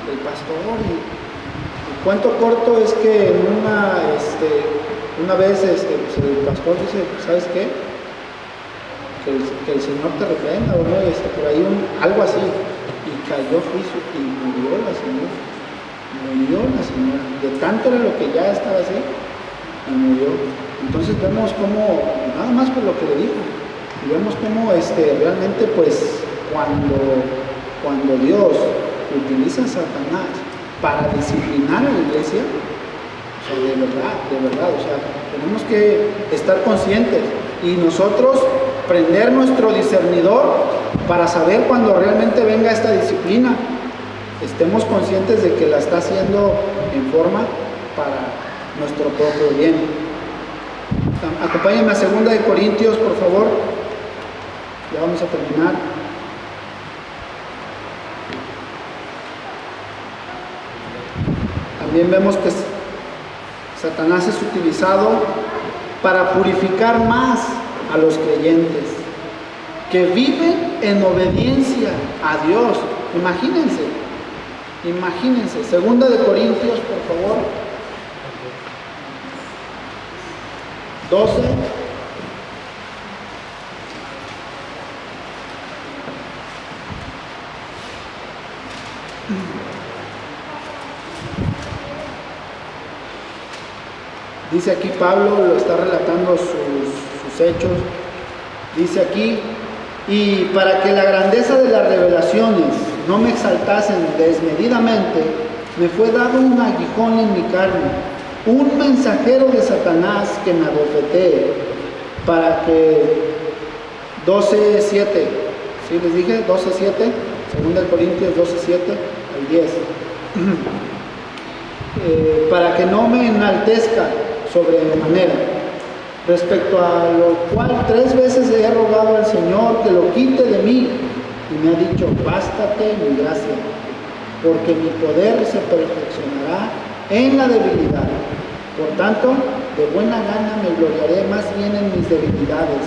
del pastor. Y el cuento corto es que en una vez pues el pastor dice, ¿sabes qué? que el Señor te reprenda, ¿no? Por ahí algo así. Y cayó juicio y murió la señora. De tanto era lo que ya estaba así, y murió. Entonces vemos cómo, nada más por lo que le dijo, y vemos cómo realmente pues cuando Dios utiliza a Satanás para disciplinar a la iglesia, o sea, de verdad, o sea, tenemos que estar conscientes y nosotros prender nuestro discernidor para saber cuando realmente venga esta disciplina, estemos conscientes de que la está haciendo en forma para nuestro propio bien. Acompáñenme a 2 Corintios, por favor. Ya vamos a terminar. También vemos que Satanás es utilizado para purificar más a los creyentes que viven en obediencia a Dios. Imagínense. 2 Corintios, por favor. 12. Dice aquí Pablo, lo está relatando sus hechos. Dice aquí, y para que la grandeza de las revelaciones no me exaltasen desmedidamente, me fue dado un aguijón en mi carne, un mensajero de Satanás que me abofetee, para que 12:7, ¿sí les dije? 12:7, 2 Corintios 12:7 al 10, para que no me enaltezca sobremanera, respecto a lo cual 3 veces le he rogado al Señor que lo quite de mí, y me ha dicho, bástate mi gracia, porque mi poder se perfeccionará en la debilidad. Por tanto, de buena gana me gloriaré más bien en mis debilidades,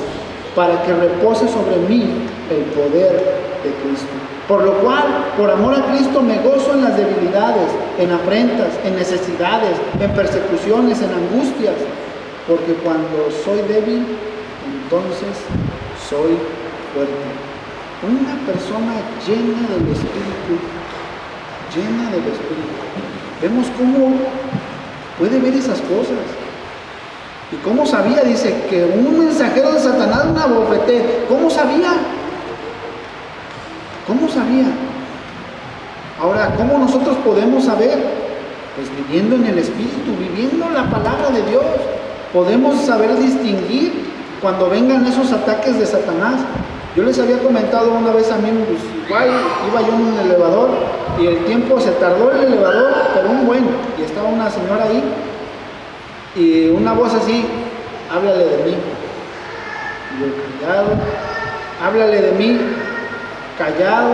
para que repose sobre mí el poder de Cristo. Por lo cual, por amor a Cristo, me gozo en las debilidades, en afrentas, en necesidades, en persecuciones, en angustias, porque cuando soy débil, entonces soy fuerte. Una persona llena del Espíritu, vemos cómo puede ver esas cosas. ¿Y cómo sabía? Dice que un mensajero de Satanás una bofeté. ¿Cómo sabía? Ahora, ¿cómo nosotros podemos saber? Pues viviendo en el Espíritu, viviendo la palabra de Dios. Podemos saber distinguir cuando vengan esos ataques de Satanás. Yo les había comentado una vez a mí, pues igual iba yo en un elevador y el tiempo se tardó el elevador, pero un buen, y estaba una señora ahí y una voz así, háblale de mí. Y yo callado, háblale de mí, callado.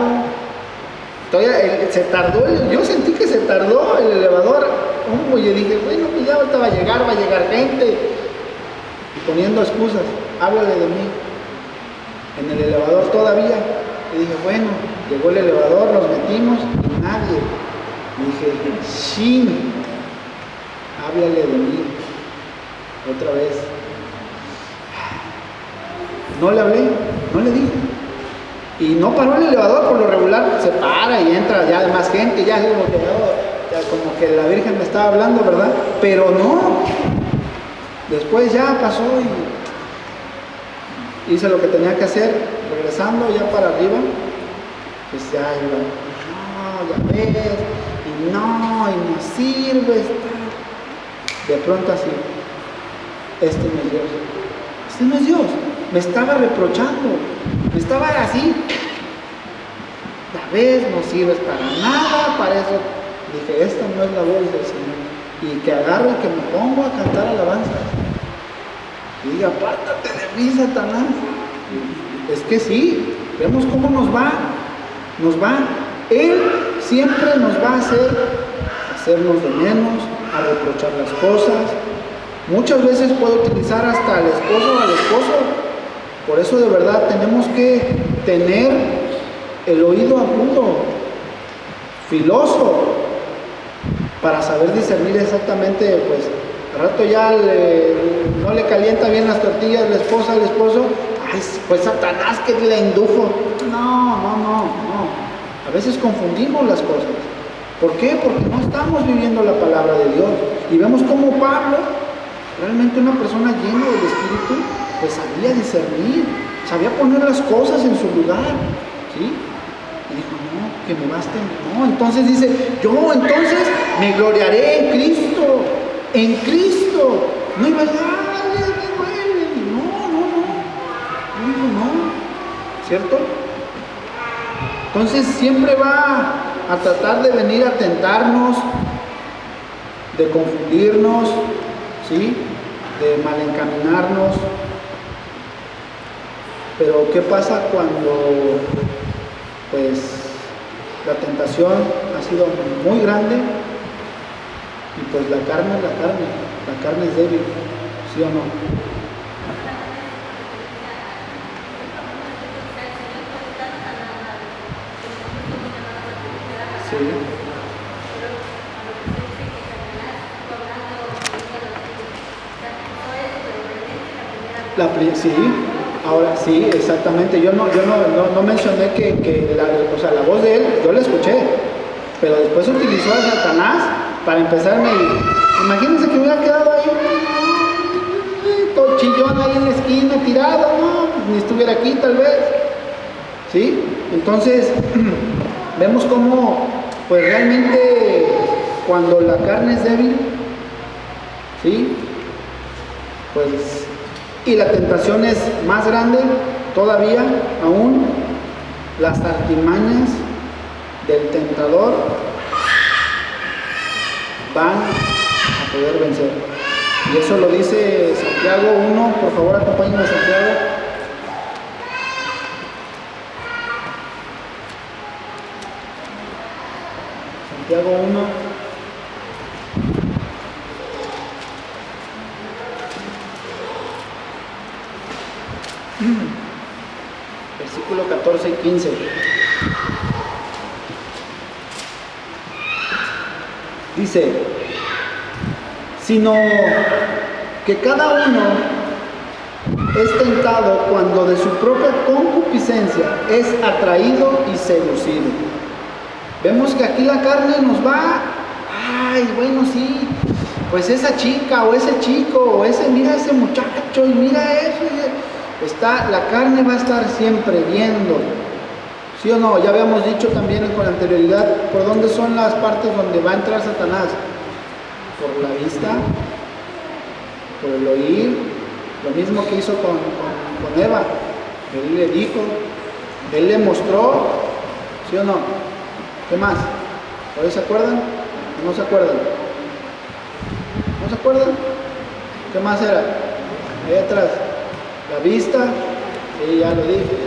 Todavía se tardó, yo sentí que se tardó el elevador, y yo dije, bueno, pues ya ahorita va a llegar gente, y poniendo excusas, háblale de mí. En el elevador todavía, y dije, bueno, llegó el elevador, nos metimos y nadie. Y dije, shin, háblale de mí, otra vez. No le hablé, no le dije. Y no paró el elevador, por lo regular se para y entra ya más gente, ya como que la Virgen me estaba hablando, ¿verdad? Pero no, después ya pasó y hice lo que tenía que hacer, regresando ya para arriba, pues ya iba, no, ya ves, y no sirve, de pronto así, este no es Dios, me estaba reprochando, me estaba así, ya ves, no sirves para nada, para eso. Dije, esta no es la voz del Señor, y que agarro y que me pongo a cantar alabanzas, y diga, apártate de mí, Satanás. Es que sí, vemos cómo nos va, Él siempre nos va a hacernos de menos, a reprochar las cosas. Muchas veces puede utilizar hasta al esposo o al esposo. Por eso de verdad tenemos que tener el oído agudo, filoso, para saber discernir exactamente, pues al rato ya no le calienta bien las tortillas la esposa al esposo, ay, pues Satanás que le indujo. No. A veces confundimos las cosas. ¿Por qué? Porque no estamos viviendo la palabra de Dios. Y vemos como Pablo, realmente una persona llena del Espíritu, pues sabía discernir, sabía poner las cosas en su lugar, ¿sí? Y dijo, no, que me baste, no. Entonces dice, yo entonces me gloriaré en Cristo, en Cristo. No iba a decir, ay, me duele. No dijo, no, ¿cierto? Entonces siempre va a tratar de venir a tentarnos, de confundirnos, ¿sí? De malencaminarnos. Pero ¿qué pasa cuando pues la tentación ha sido muy grande y pues la carne es débil, ¿sí o no? Sí. Sí, ahora sí, exactamente. Yo no mencioné que la voz de él, yo la escuché, pero después utilizó a Satanás para empezar. Imagínense que hubiera quedado ahí, todo chillón ahí en la esquina, tirado, no, ni estuviera aquí tal vez, ¿sí? Entonces, vemos cómo, pues realmente, cuando la carne es débil, ¿sí? Pues, y la tentación es más grande, todavía, aún, las artimañas del tentador van a poder vencer. Y eso lo dice Santiago 1, por favor acompáñenme a Santiago. Santiago 1. Versículo 14 y 15. Dice, sino que cada uno es tentado cuando de su propia concupiscencia es atraído y seducido. Vemos que aquí la carne nos va, ay, bueno, sí, pues esa chica o ese chico o mira ese muchacho y mira eso. La carne va a estar siempre viendo, ¿sí o no? Ya habíamos dicho también con anterioridad por dónde son las partes donde va a entrar Satanás. Por la vista, por el oír, lo mismo que hizo con Eva. Él le dijo, él le mostró, ¿sí o no? ¿Qué más? ¿Todavía se acuerdan? ¿O no se acuerdan? ¿No se acuerdan? ¿Qué más era? Ahí atrás. La vista, sí, ya lo dije.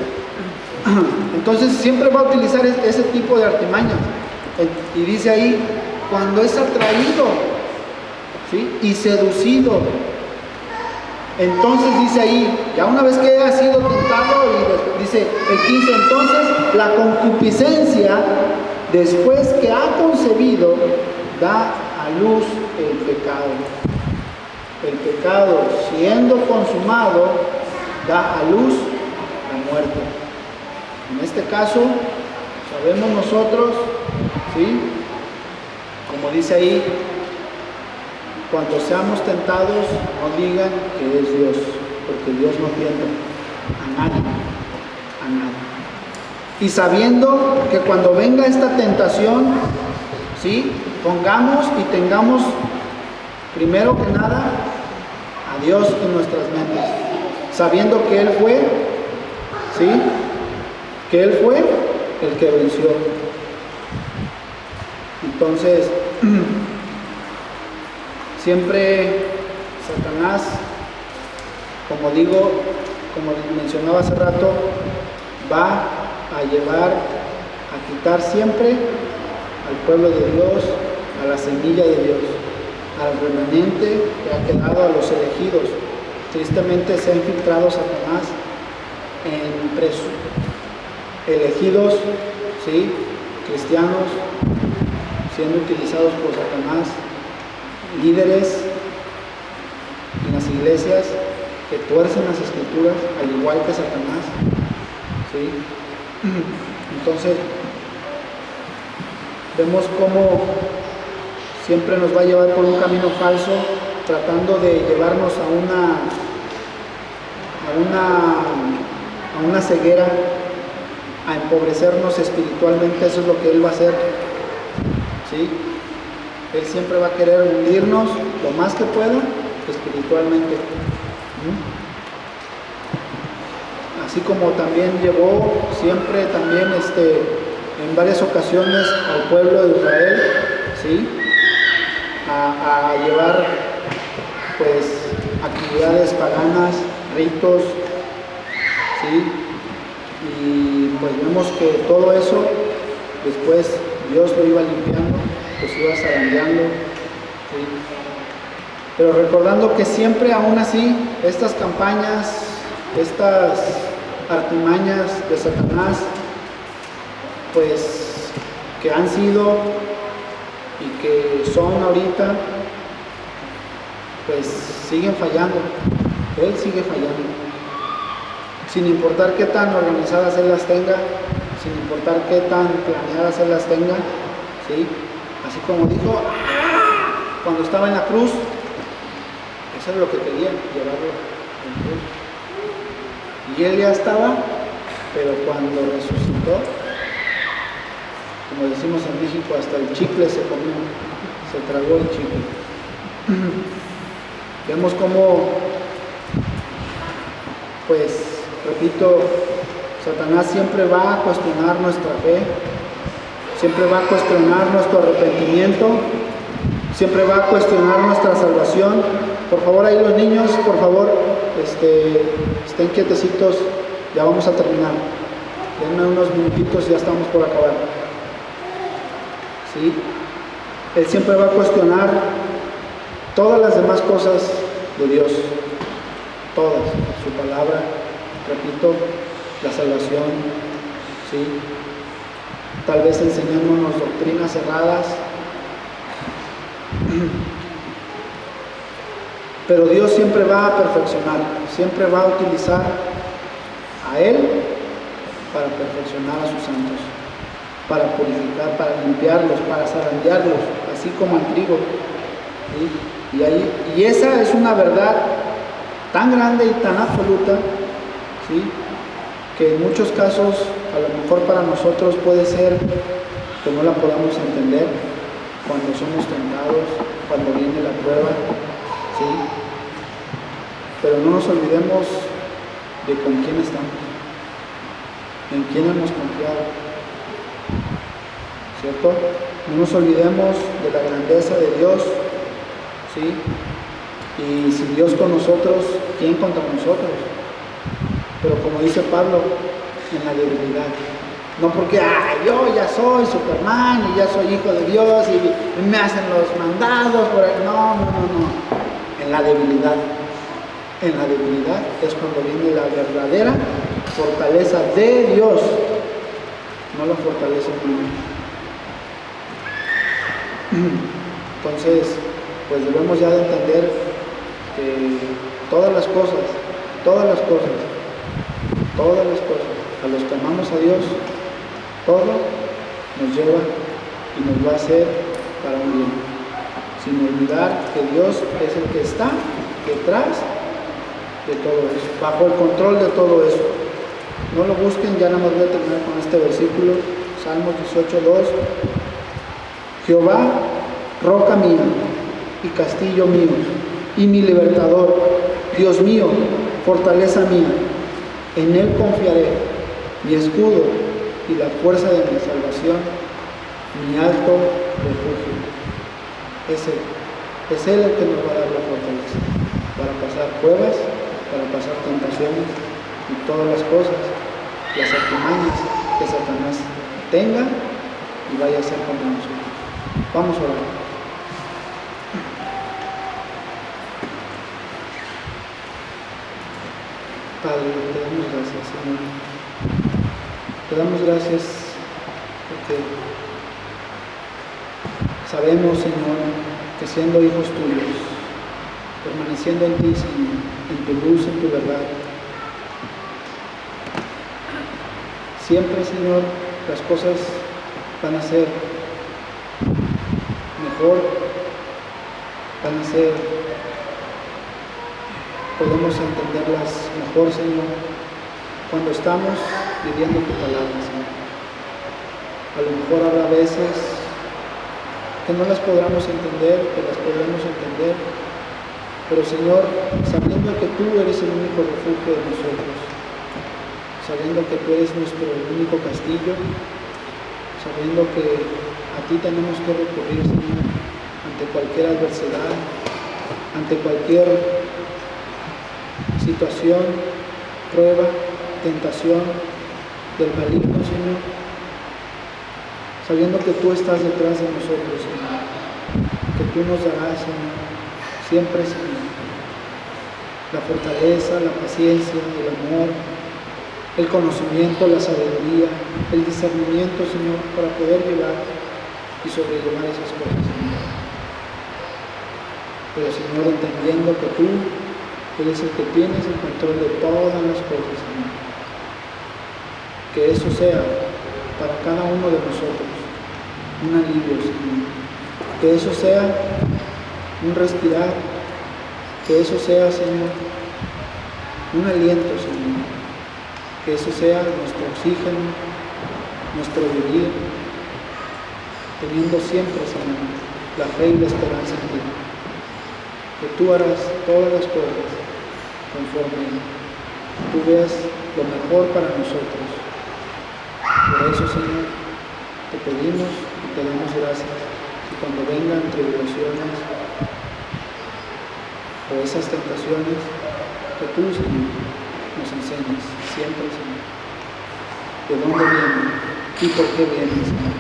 Entonces siempre va a utilizar ese tipo de artimañas. Y dice ahí, cuando es atraído, ¿sí? Y seducido. Entonces dice ahí, ya una vez que ha sido tentado, y dice el 15, entonces la concupiscencia, después que ha concebido, da a luz el pecado. El pecado, siendo consumado, da a luz la muerte. En este caso, sabemos nosotros, ¿sí? Como dice ahí, cuando seamos tentados, no digan que es Dios, porque Dios no tienta a nadie, a nadie. Y sabiendo que cuando venga esta tentación, ¿sí? Pongamos y tengamos, primero que nada, a Dios en nuestras mentes, sabiendo que Él fue, ¿sí? Que Él fue el que venció. Entonces, siempre Satanás, como mencionaba hace rato, va a llevar a quitar siempre al pueblo de Dios, a la semilla de Dios, al remanente que ha quedado, a los elegidos. Tristemente se ha infiltrado Satanás entre elegidos, ¿sí? Cristianos, siendo utilizados por Satanás, líderes en las iglesias, que tuercen las escrituras, al igual que Satanás, ¿sí? Entonces, vemos cómo siempre nos va a llevar por un camino falso, tratando de llevarnos a una ceguera, a empobrecernos espiritualmente. Eso es lo que él va a hacer, ¿sí? Él siempre va a querer hundirnos lo más que pueda espiritualmente. Así como también llevó siempre también en varias ocasiones al pueblo de Israel, ¿sí? A llevar pues actividades paganas, ritos, ¿sí? Y pues vemos que todo eso después Dios lo iba limpiando, pues iba zarandeando, ¿sí? Pero recordando que siempre aún así estas campañas, estas artimañas de Satanás, pues que han sido y que son ahorita, pues siguen fallando. Él sigue fallando, sin importar qué tan organizadas él las tenga, sin importar qué tan planeadas él las tenga, ¿sí? Así como dijo cuando estaba en la cruz, eso es lo que quería, llevarlo en cruz. Y él ya estaba, pero cuando resucitó, como decimos en México, hasta el chicle se comió, se tragó el chicle. Vemos cómo, pues, repito, Satanás siempre va a cuestionar nuestra fe, siempre va a cuestionar nuestro arrepentimiento, siempre va a cuestionar nuestra salvación. Por favor, ahí los niños, por favor, estén quietecitos, ya vamos a terminar. Denme unos minutitos y ya estamos por acabar. ¿Sí? Él siempre va a cuestionar todas las demás cosas de Dios, todas, su palabra, repito, la salvación, ¿sí? Tal vez enseñándonos doctrinas erradas, pero Dios siempre va a perfeccionar, siempre va a utilizar a Él para perfeccionar a sus santos, para purificar, para limpiarlos, para zarandearlos, así como al trigo, ¿sí? Y esa es una verdad tan grande y tan absoluta, ¿sí? Que en muchos casos, a lo mejor para nosotros puede ser que no la podamos entender cuando somos tentados, cuando viene la prueba, ¿sí? Pero no nos olvidemos de con quién estamos, en quién hemos confiado, ¿cierto? No nos olvidemos de la grandeza de Dios, ¿sí? Y si Dios con nosotros, ¿quién contra nosotros? Pero como dice Pablo, en la debilidad. No porque, yo ya soy Superman y ya soy hijo de Dios y me hacen los mandados. No. En la debilidad. En la debilidad es cuando viene la verdadera fortaleza de Dios, no la fortaleza humana. Entonces, pues debemos ya de entender que todas las cosas, a los que amamos a Dios, todo nos lleva y nos va a hacer para un bien, sin olvidar que Dios es el que está detrás de todo eso, bajo el control de todo eso. No lo busquen, ya nada más voy a terminar con este versículo, Salmos 18:2. Jehová, roca mía y castillo mío, y mi libertador, Dios mío, fortaleza mía, en él confiaré, mi escudo y la fuerza de mi salvación, mi alto refugio. Es él el que nos va a dar la fortaleza para pasar pruebas, para pasar tentaciones y todas las cosas, las artimañas que Satanás tenga y vaya a ser contra nosotros. Vamos a orar. Padre, te damos gracias, Señor. Te damos gracias porque sabemos, Señor, que siendo hijos tuyos, permaneciendo en ti, Señor, en tu luz, en tu verdad. Siempre, Señor, las cosas van a ser mejor, van a ser, podemos entenderlas mejor, Señor, cuando estamos viviendo tu palabra, Señor. A lo mejor habrá veces que no las podamos entender, que las podremos entender, pero Señor, sabiendo que tú eres el único refugio de nosotros, sabiendo que tú eres nuestro único castillo, sabiendo que a ti tenemos que recurrir, Señor, ante cualquier adversidad, ante cualquier situación, prueba, tentación del maligno, Señor, sabiendo que tú estás detrás de nosotros, Señor, que tú nos darás, Señor, siempre, Señor, la fortaleza, la paciencia, el amor, el conocimiento, la sabiduría, el discernimiento, Señor, para poder llevar y sobrellevar esas cosas, Señor. Pero, Señor, entendiendo que tú eres el que tienes el control de todas las cosas, Señor. Que eso sea para cada uno de nosotros un alivio, Señor. Que eso sea un respirar, que eso sea, Señor, un aliento, Señor. Que eso sea nuestro oxígeno, nuestro vivir, teniendo siempre, Señor, la fe y la esperanza en ti. Que tú harás todas las cosas conforme tú veas lo mejor para nosotros. Por eso, Señor, te pedimos y te damos gracias. Y cuando vengan tribulaciones o esas tentaciones, que tú, Señor, nos enseñes siempre, Señor, de dónde vienen y por qué vienen, Señor.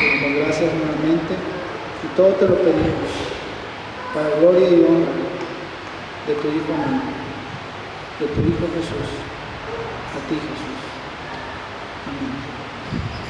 Te damos gracias nuevamente y todo te lo pedimos para gloria y honra de tu Hijo amado, de tu Hijo Jesús, a ti, Jesús. Amén.